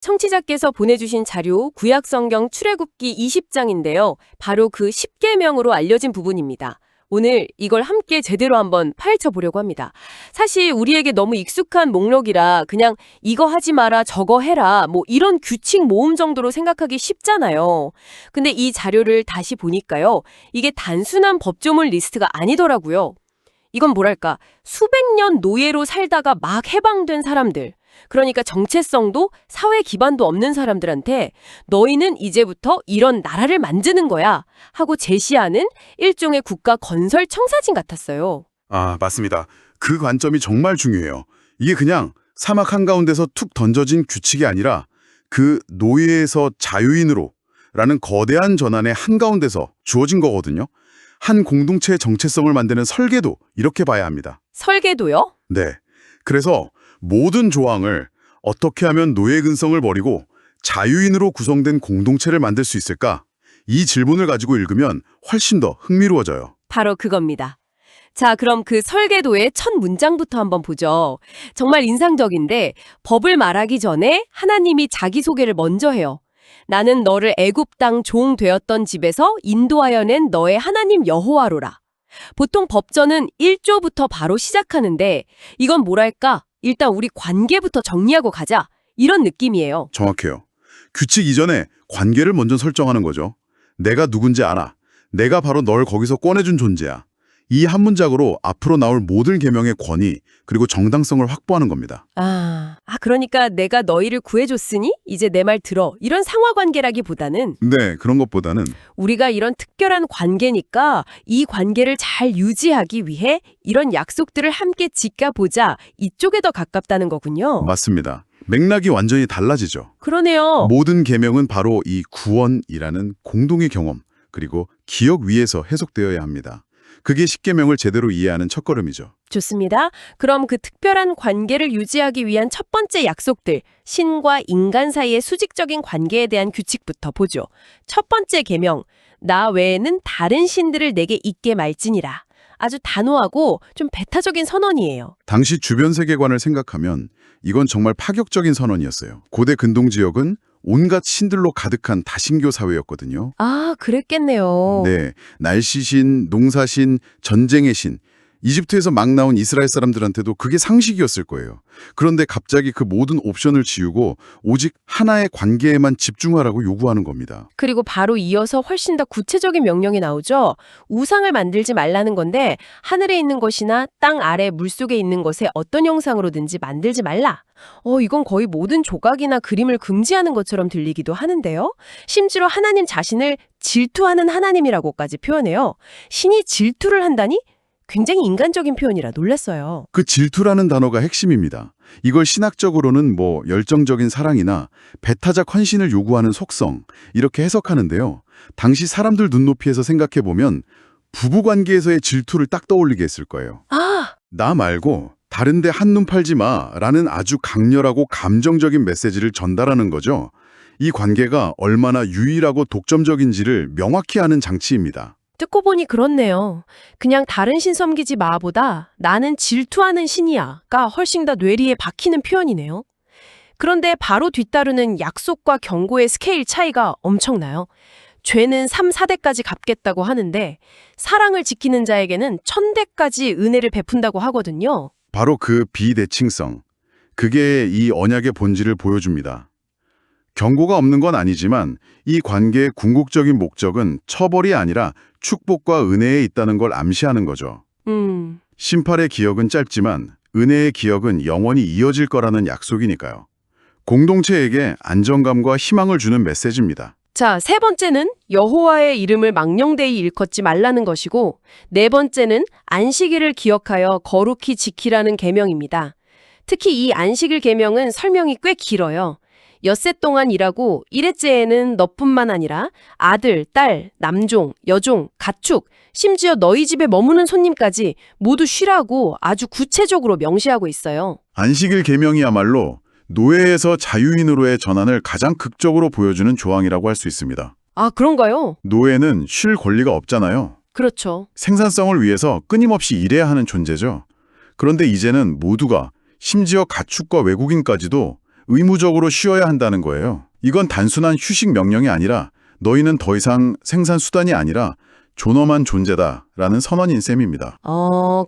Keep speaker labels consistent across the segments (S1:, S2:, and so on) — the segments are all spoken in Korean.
S1: 청취자께서 보내주신 자료 구약성경 출애굽기 20장인데요. 바로 그 10계명으로 알려진 부분입니다. 오늘 이걸 함께 제대로 한번 파헤쳐보려고 합니다. 사실 우리에게 너무 익숙한 목록이라 그냥 이거 하지 마라 저거 해라 뭐 이런 규칙 모음 정도로 생각하기 쉽잖아요. 근데 이 자료를 다시 보니까요. 이게 단순한 법조문 리스트가 아니더라고요. 이건 뭐랄까 수백 년 노예로 살다가 막 해방된 사람들, 그러니까 정체성도 사회 기반도 없는 사람들한테 너희는 이제부터 이런 나라를 만드는 거야 하고 제시하는 일종의 국가 건설 청사진 같았어요.
S2: 아, 맞습니다. 그 관점이 정말 중요해요. 이게 그냥 사막 한가운데서 툭 던져진 규칙이 아니라 그 노예에서 자유인으로 라는 거대한 전환의 한가운데서 주어진 거거든요. 한 공동체의 정체성을 만드는 설계도 이렇게 봐야 합니다.
S1: 설계도요?
S2: 네. 그래서 모든 조항을 어떻게 하면 노예 근성을 버리고 자유인으로 구성된 공동체를 만들 수 있을까? 이 질문을 가지고 읽으면 훨씬 더 흥미로워져요.
S1: 바로 그겁니다. 자, 그럼 그 설계도의 첫 문장부터 한번 보죠. 정말 인상적인데 법을 말하기 전에 하나님이 자기소개를 먼저 해요. 나는 너를 애굽 땅 종 되었던 집에서 인도하여 낸 너의 하나님 여호와로라. 보통 법전은 1조부터 바로 시작하는데 이건 뭐랄까? 일단 우리 관계부터 정리하고 가자. 이런 느낌이에요.
S2: 정확해요. 규칙 이전에 관계를 먼저 설정하는 거죠. 내가 누군지 알아. 내가 바로 널 거기서 꺼내준 존재야. 이 한 문장으로 앞으로 나올 모든 계명의 권위 그리고 정당성을 확보하는 겁니다.
S1: 그러니까 내가 너희를 구해줬으니 이제 내 말 들어. 이런 상하관계라기보다는
S2: 네, 그런 것보다는
S1: 우리가 이런 특별한 관계니까 이 관계를 잘 유지하기 위해 이런 약속들을 함께 지켜보자. 이쪽에 더 가깝다는 거군요.
S2: 맞습니다. 맥락이 완전히 달라지죠.
S1: 그러네요.
S2: 모든 계명은 바로 이 구원이라는 공동의 경험 그리고 기억 위에서 해석되어야 합니다. 그게 십계명을 제대로 이해하는 첫걸음이죠.
S1: 좋습니다. 그럼 그 특별한 관계를 유지하기 위한 첫 번째 약속들, 신과 인간 사이의 수직적인 관계에 대한 규칙부터 보죠. 첫 번째 계명, 나 외에는 다른 신들을 내게 있게 말지니라. 아주 단호하고 좀 배타적인 선언이에요.
S2: 당시 주변 세계관을 생각하면 이건 정말 파격적인 선언이었어요. 고대 근동 지역은 온갖 신들로 가득한 다신교 사회였거든요.
S1: 그랬겠네요.
S2: 네, 날씨신, 농사신, 전쟁의 신. 이집트에서 막 나온 이스라엘 사람들한테도 그게 상식이었을 거예요. 그런데 갑자기 그 모든 옵션을 지우고 오직 하나의 관계에만 집중하라고 요구하는 겁니다.
S1: 그리고 바로 이어서 훨씬 더 구체적인 명령이 나오죠. 우상을 만들지 말라는 건데 하늘에 있는 것이나 땅 아래 물속에 있는 것에 어떤 형상으로든지 만들지 말라. 이건 거의 모든 조각이나 그림을 금지하는 것처럼 들리기도 하는데요. 심지어 하나님 자신을 질투하는 하나님이라고까지 표현해요. 신이 질투를 한다니? 굉장히 인간적인 표현이라 놀랐어요.
S2: 그 질투라는 단어가 핵심입니다. 이걸 신학적으로는 열정적인 사랑이나 배타적 헌신을 요구하는 속성 이렇게 해석하는데요. 당시 사람들 눈높이에서 생각해보면 부부관계에서의 질투를 딱 떠올리게 했을 거예요. 나 말고 다른데 한눈 팔지 마라는 아주 강렬하고 감정적인 메시지를 전달하는 거죠. 이 관계가 얼마나 유일하고 독점적인지를 명확히 아는 장치입니다.
S1: 듣고 보니 그렇네요. 그냥 다른 신 섬기지 마보다 나는 질투하는 신이야가 훨씬 더 뇌리에 박히는 표현이네요. 그런데 바로 뒤따르는 약속과 경고의 스케일 차이가 엄청나요. 죄는 3, 4대까지 갚겠다고 하는데 사랑을 지키는 자에게는 1000대까지 은혜를 베푼다고 하거든요.
S2: 바로 그 비대칭성. 그게 이 언약의 본질을 보여줍니다. 경고가 없는 건 아니지만 이 관계의 궁극적인 목적은 처벌이 아니라 축복과 은혜에 있다는 걸 암시하는 거죠. 심판의 기억은 짧지만 은혜의 기억은 영원히 이어질 거라는 약속이니까요. 공동체에게 안정감과 희망을 주는 메시지입니다.
S1: 자, 세 번째는 여호와의 이름을 망령되이 일컫지 말라는 것이고 네 번째는 안식일을 기억하여 거룩히 지키라는 계명입니다. 특히 이 안식일 계명은 설명이 꽤 길어요. 엿새 동안 일하고 일회째에는 너뿐만 아니라 아들, 딸, 남종, 여종, 가축, 심지어 너희 집에 머무는 손님까지 모두 쉬라고 아주 구체적으로 명시하고 있어요.
S2: 안식일 계명이야말로 노예에서 자유인으로의 전환을 가장 극적으로 보여주는 조항이라고 할 수 있습니다.
S1: 그런가요?
S2: 노예는 쉴 권리가 없잖아요.
S1: 그렇죠.
S2: 생산성을 위해서 끊임없이 일해야 하는 존재죠. 그런데 이제는 모두가 심지어 가축과 외국인까지도 의무적으로 쉬어야 한다는 거예요. 이건 단순한 휴식 명령이 아니라 너희는 더 이상 생산수단이 아니라 존엄한 존재다라는 선언인 셈입니다.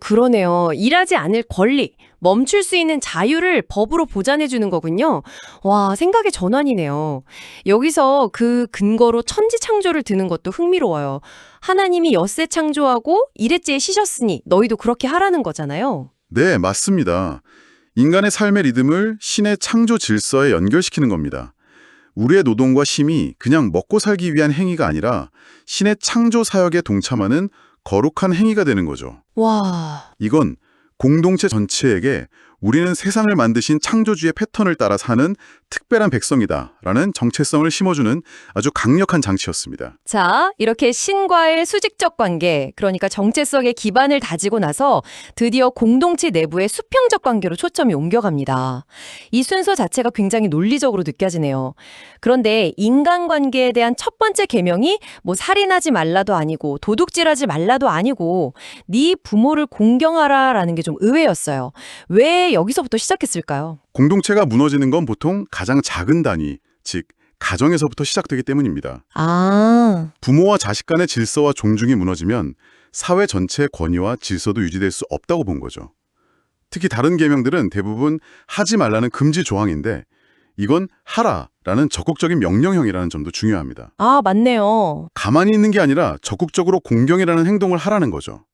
S1: 그러네요. 일하지 않을 권리, 멈출 수 있는 자유를 법으로 보장해 주는 거군요. 와, 생각의 전환이네요. 여기서 그 근거로 천지 창조를 드는 것도 흥미로워요. 하나님이 엿새 창조하고 일회째에 쉬셨으니 너희도 그렇게 하라는 거잖아요.
S2: 네, 맞습니다. 인간의 삶의 리듬을 신의 창조 질서에 연결시키는 겁니다. 우리의 노동과 쉼이 그냥 먹고 살기 위한 행위가 아니라 신의 창조 사역에 동참하는 거룩한 행위가 되는 거죠.
S1: 와,
S2: 이건 공동체 전체에게 우리는 세상을 만드신 창조주의 패턴을 따라 사는 특별한 백성이다라는 정체성을 심어주는 아주 강력한 장치였습니다.
S1: 자, 이렇게 신과의 수직적 관계, 그러니까 정체성의 기반을 다지고 나서 드디어 공동체 내부의 수평적 관계로 초점이 옮겨갑니다. 이 순서 자체가 굉장히 논리적으로 느껴지네요. 그런데 인간관계에 대한 첫 번째 계명이 뭐 살인하지 말라도 아니고 도둑질하지 말라도 아니고 네 부모를 공경하라라는 게 좀 의외였어요. 왜 여기서부터 시작했을까요?
S2: 공동체가 무너지는 건 보통 가장 작은 단위, 즉 가정에서부터 시작되기 때문입니다. 부모와 자식 간의 질서와 존중이 무너지면 사회 전체의 권위와 질서도 유지될 수 없다고 본 거죠. 특히 다른 계명들은 대부분 하지 말라는 금지 조항인데 이건 하라라는 적극적인 명령형이라는 점도 중요합니다.
S1: 아, 맞네요.
S2: 가만히 있는 게 아니라 적극적으로 공경이라는 행동을 하라는 거죠.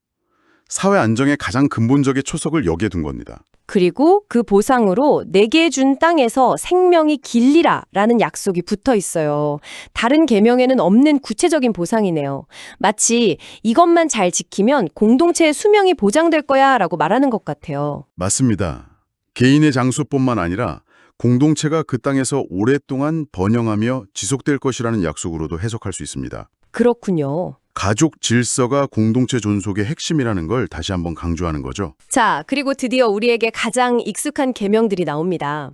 S2: 사회 안정의 가장 근본적인 초석을 여기에 둔 겁니다.
S1: 그리고 그 보상으로 내게 준 땅에서 생명이 길리라라는 약속이 붙어 있어요. 다른 계명에는 없는 구체적인 보상이네요. 마치 이것만 잘 지키면 공동체의 수명이 보장될 거야라고 말하는 것 같아요.
S2: 맞습니다. 개인의 장수뿐만 아니라 공동체가 그 땅에서 오랫동안 번영하며 지속될 것이라는 약속으로도 해석할 수 있습니다.
S1: 그렇군요.
S2: 가족 질서가 공동체 존속의 핵심이라는 걸 다시 한번 강조하는 거죠.
S1: 자, 그리고 드디어 우리에게 가장 익숙한 계명들이 나옵니다.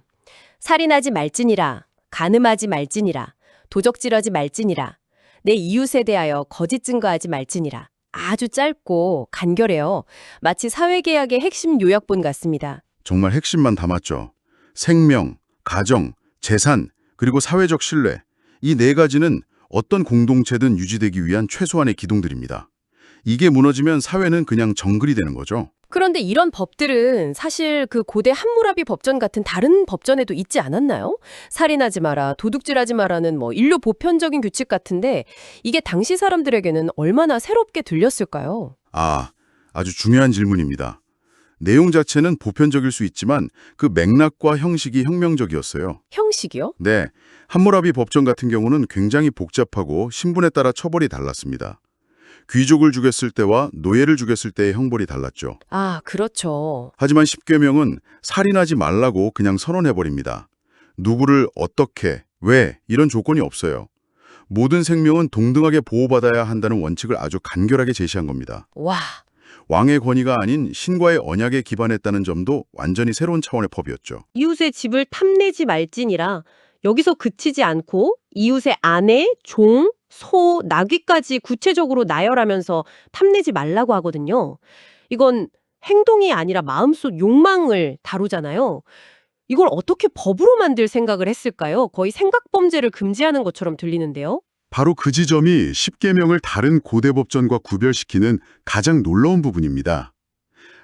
S1: 살인하지 말지니라, 간음하지 말지니라, 도적질하지 말지니라, 내 이웃에 대하여 거짓 증거하지 말지니라. 아주 짧고 간결해요. 마치 사회계약의 핵심 요약본 같습니다.
S2: 정말 핵심만 담았죠. 생명, 가정, 재산, 그리고 사회적 신뢰. 이 네 가지는 어떤 공동체든 유지되기 위한 최소한의 기둥들입니다. 이게 무너지면 사회는 그냥 정글이 되는 거죠.
S1: 그런데 이런 법들은 사실 그 고대 함무라비 법전 같은 다른 법전에도 있지 않았나요? 살인하지 마라, 도둑질하지 마라는 뭐 인류 보편적인 규칙 같은데 이게 당시 사람들에게는 얼마나 새롭게 들렸을까요?
S2: 아주 중요한 질문입니다. 내용 자체는 보편적일 수 있지만 그 맥락과 형식이 혁명적이었어요.
S1: 형식이요?
S2: 네, 함무라비 법전 같은 경우는 굉장히 복잡하고 신분에 따라 처벌이 달랐습니다. 귀족을 죽였을 때와 노예를 죽였을 때의 형벌이 달랐죠.
S1: 아, 그렇죠.
S2: 하지만 십계명은 살인하지 말라고 그냥 선언해버립니다. 누구를 어떻게, 왜 이런 조건이 없어요. 모든 생명은 동등하게 보호받아야 한다는 원칙을 아주 간결하게 제시한 겁니다.
S1: 와,
S2: 왕의 권위가 아닌 신과의 언약에 기반했다는 점도 완전히 새로운 차원의 법이었죠.
S1: 이웃의 집을 탐내지 말지니라. 여기서 그치지 않고 이웃의 아내, 종, 소, 나귀까지 구체적으로 나열하면서 탐내지 말라고 하거든요. 이건 행동이 아니라 마음속 욕망을 다루잖아요. 이걸 어떻게 법으로 만들 생각을 했을까요? 거의 생각범죄를 금지하는 것처럼 들리는데요.
S2: 바로 그 지점이 십계명을 다른 고대 법전과 구별시키는 가장 놀라운 부분입니다.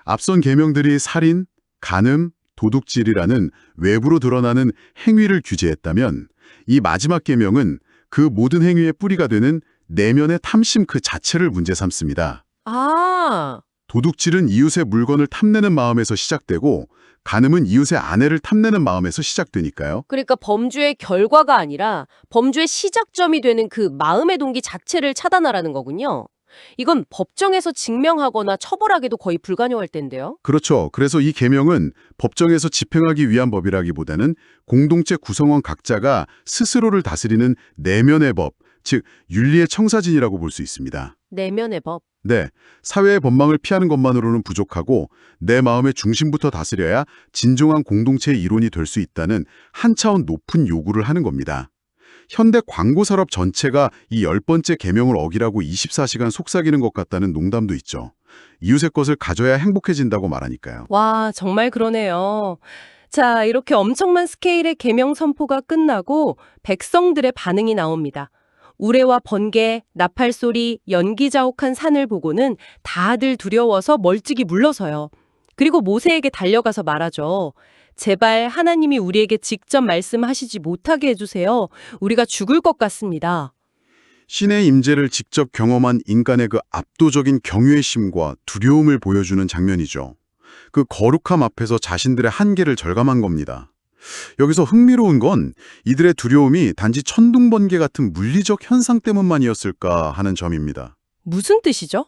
S2: 앞선 계명들이 살인, 간음, 도둑질이라는 외부로 드러나는 행위를 규제했다면 이 마지막 계명은 그 모든 행위의 뿌리가 되는 내면의 탐심 그 자체를 문제 삼습니다.
S1: 아,
S2: 도둑질은 이웃의 물건을 탐내는 마음에서 시작되고 간음은 이웃의 아내를 탐내는 마음에서 시작되니까요.
S1: 그러니까 범죄의 결과가 아니라 범죄의 시작점이 되는 그 마음의 동기 자체를 차단하라는 거군요. 이건 법정에서 증명하거나 처벌하기도 거의 불가능할 텐데요.
S2: 그렇죠. 그래서 이 계명은 법정에서 집행하기 위한 법이라기보다는 공동체 구성원 각자가 스스로를 다스리는 내면의 법, 즉 윤리의 청사진이라고 볼 수 있습니다.
S1: 내면의 법.
S2: 네, 사회의 법망을 피하는 것만으로는 부족하고 내 마음의 중심부터 다스려야 진정한 공동체의 이론이 될 수 있다는 한 차원 높은 요구를 하는 겁니다. 현대 광고 산업 전체가 이 10번째 계명을 어기라고 24시간 속삭이는 것 같다는 농담도 있죠. 이웃의 것을 가져야 행복해진다고 말하니까요.
S1: 와, 정말 그러네요.
S3: 자, 이렇게 엄청난 스케일의 계명 선포가 끝나고 백성들의 반응이 나옵니다. 우레와 번개, 나팔 소리, 연기자욱한 산을 보고는 다들 두려워서 멀찍이 물러서요. 그리고 모세에게 달려가서 말하죠. 제발 하나님이 우리에게 직접 말씀하시지 못하게 해주세요. 우리가 죽을 것 같습니다.
S2: 신의 임재를 직접 경험한 인간의 그 압도적인 경외심과 두려움을 보여주는 장면이죠. 그 거룩함 앞에서 자신들의 한계를 절감한 겁니다. 여기서 흥미로운 건 이들의 두려움이 단지 천둥번개 같은 물리적 현상 때문만이었을까 하는 점입니다.
S3: 무슨 뜻이죠?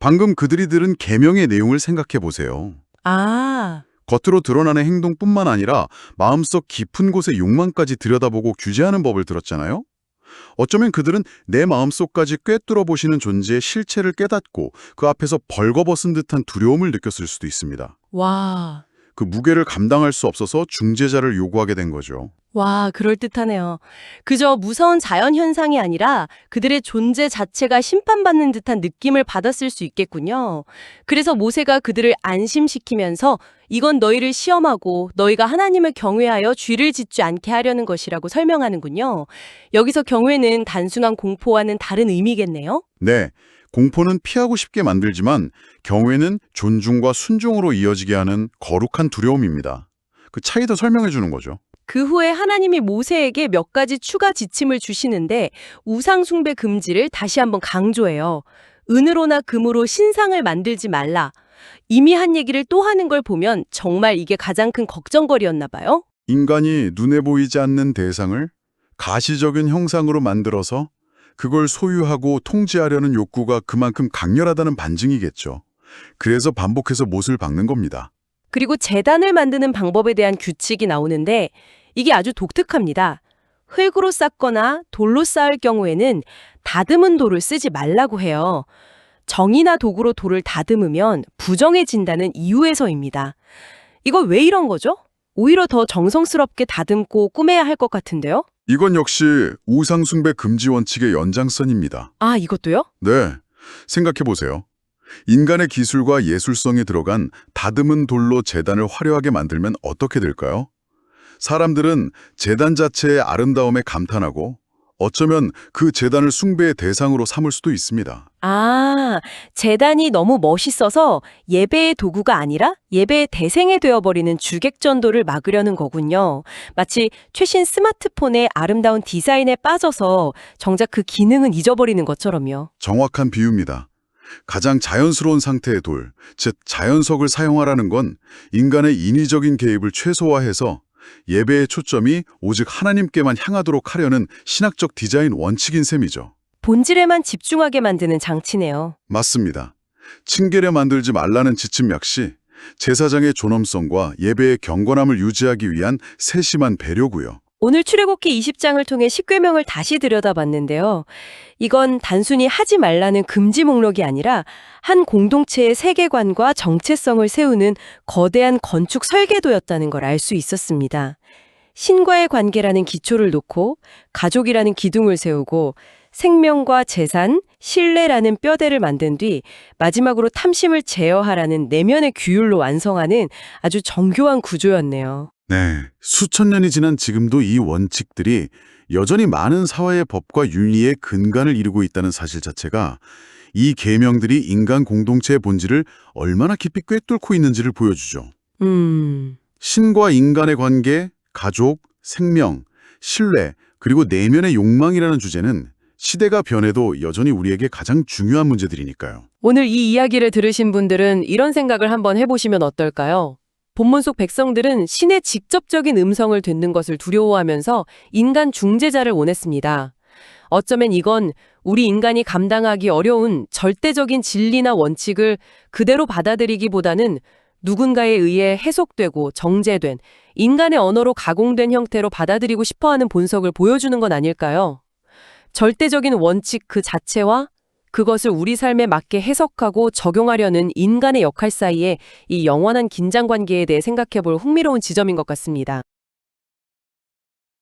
S2: 방금 그들이 들은 계명의 내용을 생각해 보세요.
S3: 아,
S2: 겉으로 드러나는 행동뿐만 아니라 마음속 깊은 곳의 욕망까지 들여다보고 규제하는 법을 들었잖아요. 어쩌면 그들은 내 마음속까지 꿰뚫어 보시는 존재의 실체를 깨닫고 그 앞에서 벌거벗은 듯한 두려움을 느꼈을 수도 있습니다.
S3: 와.
S2: 그 무게를 감당할 수 없어서 중재자를 요구하게 된 거죠.
S3: 와, 그럴듯하네요. 그저 무서운 자연 현상이 아니라 그들의 존재 자체가 심판받는 듯한 느낌을 받았을 수 있겠군요. 그래서 모세가 그들을 안심시키면서 이건 너희를 시험하고 너희가 하나님을 경외하여 죄를 짓지 않게 하려는 것이라고 설명하는군요. 여기서 경외는 단순한 공포와는 다른 의미겠네요.
S2: 네, 공포는 피하고 싶게 만들지만 경외는 존중과 순종으로 이어지게 하는 거룩한 두려움입니다. 그 차이도 설명해 주는 거죠.
S3: 그 후에 하나님이 모세에게 몇 가지 추가 지침을 주시는데 우상 숭배 금지를 다시 한번 강조해요. 은으로나 금으로 신상을 만들지 말라. 이미 한 얘기를 또 하는 걸 보면 정말 이게 가장 큰 걱정거리였나 봐요.
S2: 인간이 눈에 보이지 않는 대상을 가시적인 형상으로 만들어서 그걸 소유하고 통제하려는 욕구가 그만큼 강렬하다는 반증이겠죠. 그래서 반복해서 못을 박는 겁니다.
S3: 그리고 제단을 만드는 방법에 대한 규칙이 나오는데 이게 아주 독특합니다. 흙으로 쌓거나 돌로 쌓을 경우에는 다듬은 돌을 쓰지 말라고 해요. 정이나 도구로 돌을 다듬으면 부정해진다는 이유에서입니다. 이거 왜 이런 거죠? 오히려 더 정성스럽게 다듬고 꾸며야 할 것 같은데요?
S2: 이건 역시 우상숭배 금지 원칙의 연장선입니다.
S3: 아, 이것도요?
S2: 네, 생각해 보세요. 인간의 기술과 예술성이 들어간 다듬은 돌로 제단을 화려하게 만들면 어떻게 될까요? 사람들은 제단 자체의 아름다움에 감탄하고 어쩌면 그 제단을 숭배의 대상으로 삼을 수도 있습니다.
S3: 아, 제단이 너무 멋있어서 예배의 도구가 아니라 예배의 대상이 되어버리는 주객전도를 막으려는 거군요. 마치 최신 스마트폰의 아름다운 디자인에 빠져서 정작 그 기능은 잊어버리는 것처럼요.
S2: 정확한 비유입니다. 가장 자연스러운 상태의 돌, 즉 자연석을 사용하라는 건 인간의 인위적인 개입을 최소화해서 예배의 초점이 오직 하나님께만 향하도록 하려는 신학적 디자인 원칙인 셈이죠.
S3: 본질에만 집중하게 만드는 장치네요.
S2: 맞습니다. 층계려 만들지 말라는 지침 역시 제사장의 존엄성과 예배의 경건함을 유지하기 위한 세심한 배려고요.
S3: 오늘 출애굽기 20장을 통해 십계명을 다시 들여다봤는데요. 이건 단순히 하지 말라는 금지 목록이 아니라 한 공동체의 세계관과 정체성을 세우는 거대한 건축 설계도였다는 걸 알 수 있었습니다. 신과의 관계라는 기초를 놓고 가족이라는 기둥을 세우고 생명과 재산, 신뢰라는 뼈대를 만든 뒤 마지막으로 탐심을 제어하라는 내면의 규율로 완성하는 아주 정교한 구조였네요.
S2: 네, 수천 년이 지난 지금도 이 원칙들이 여전히 많은 사회의 법과 윤리의 근간을 이루고 있다는 사실 자체가 이 계명들이 인간 공동체의 본질을 얼마나 깊이 꿰뚫고 있는지를 보여주죠. 신과 인간의 관계, 가족, 생명, 신뢰, 그리고 내면의 욕망이라는 주제는 시대가 변해도 여전히 우리에게 가장 중요한 문제들이니까요.
S1: 오늘 이 이야기를 들으신 분들은 이런 생각을 한번 해보시면 어떨까요? 본문 속 백성들은 신의 직접적인 음성을 듣는 것을 두려워하면서 인간 중재자를 원했습니다. 어쩌면 이건 우리 인간이 감당하기 어려운 절대적인 진리나 원칙을 그대로 받아들이기보다는 누군가에 의해 해석되고 정제된 인간의 언어로 가공된 형태로 받아들이고 싶어하는 본성을 보여주는 건 아닐까요? 절대적인 원칙 그 자체와 그것을 우리 삶에 맞게 해석하고 적용하려는 인간의 역할 사이에 이 영원한 긴장 관계에 대해 생각해 볼 흥미로운 지점인 것 같습니다.